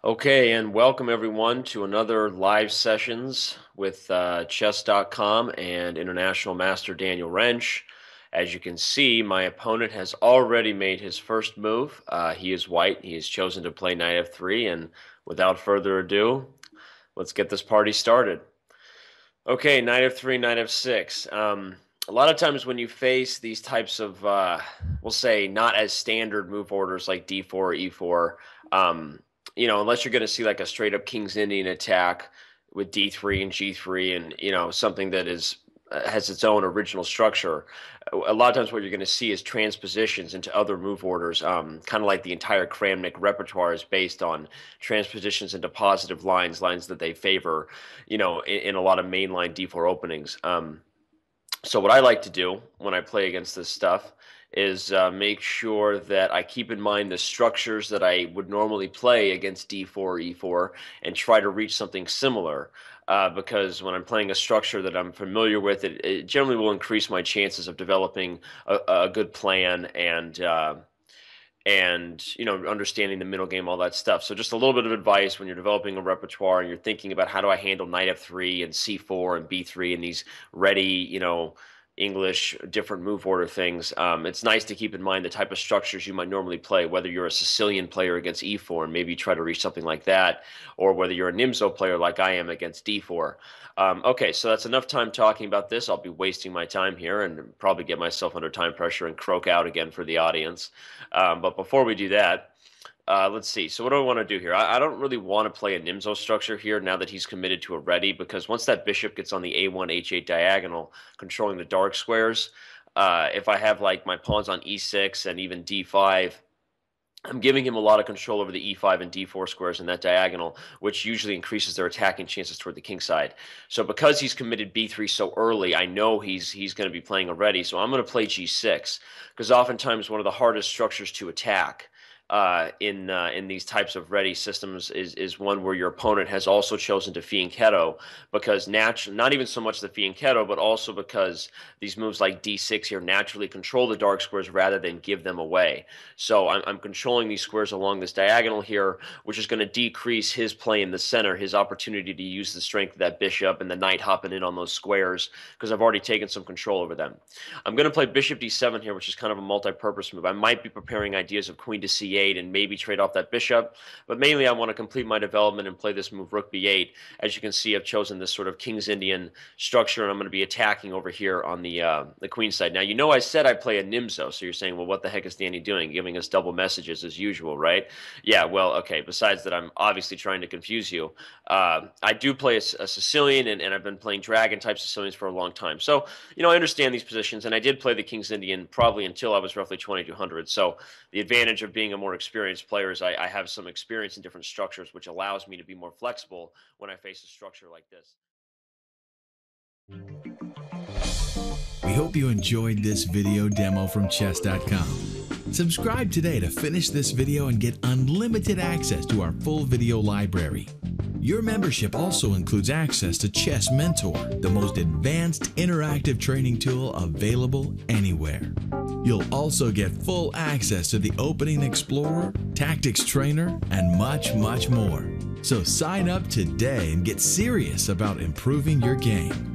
Okay, and welcome everyone to another live sessions with Chess.com and International Master Daniel Rensch. As you can see, my opponent has already made his first move. He is white. He has chosen to play knight f3, and without further ado, let's get this party started. Okay, knight f3, knight f6. A lot of times when you face these types of, we'll say, not as standard move orders like d4 or e4, unless you're going to see like a straight up King's Indian attack with d3 and g3 and, something that is has its own original structure, a lot of times what you're going to see is transpositions into other move orders, kind of like the entire Kramnik repertoire is based on transpositions into positive lines that they favor, in a lot of mainline d4 openings. So what I like to do when I play against this stuff is make sure that I keep in mind the structures that I would normally play against d4 or e4 and try to reach something similar. Because when I'm playing a structure that I'm familiar with, it generally will increase my chances of developing a good plan and understanding the middle game, all that stuff. So just a little bit of advice when you're developing a repertoire and you're thinking about how do I handle knight f3 and c4 and b3 and these ready, English different move order things. It's nice to keep in mind the type of structures you might normally play, whether you're a Sicilian player against e4 and maybe try to reach something like that, or whether you're a Nimzo player like I am against d4. Okay, so that's enough time talking about this. I'll be wasting my time here and probably get myself under time pressure and croak out again for the audience. But before we do that, let's see. So what do I want to do here? I don't really want to play a Nimzo structure here now that he's committed to a Reti, because once that bishop gets on the a1, h8 diagonal, controlling the dark squares, if I have like my pawns on e6 and even d5, I'm giving him a lot of control over the e5 and d4 squares in that diagonal, which usually increases their attacking chances toward the king side. So because he's committed b3 so early, I know he's going to be playing a Reti, so I'm going to play g6, because oftentimes one of the hardest structures to attack in these types of Reti systems is one where your opponent has also chosen to fianchetto, because not even so much the fianchetto, but also because these moves like d6 here naturally control the dark squares rather than give them away. So I'm controlling these squares along this diagonal here, which is going to decrease his play in the center, his opportunity to use the strength of that bishop and the knight hopping in on those squares, because I've already taken some control over them. I'm going to play bishop d7 here, which is kind of a multi-purpose move. I might be preparing ideas of queen to c8 and maybe trade off that bishop, but mainly I want to complete my development and play this move rook b8. As you can see, I've chosen this sort of King's Indian structure, and I'm going to be attacking over here on the queen side. Now, I said I play a Nimzo, so you're saying, well, what the heck is Danny doing? Giving us double messages as usual, right? Yeah, well, okay, besides that, I'm obviously trying to confuse you. I do play a Sicilian, and I've been playing dragon-type Sicilians for a long time. So, I understand these positions, and I did play the King's Indian probably until I was roughly 2200. So the advantage of being a more experienced player is I have some experience in different structures, which allows me to be more flexible when I face a structure like this. We hope you enjoyed this video demo from Chess.com. Subscribe today to finish this video and get unlimited access to our full video library. Your membership also includes access to Chess Mentor, the most advanced interactive training tool available anywhere. You'll also get full access to the Opening Explorer, Tactics Trainer, and much, much more. So sign up today and get serious about improving your game.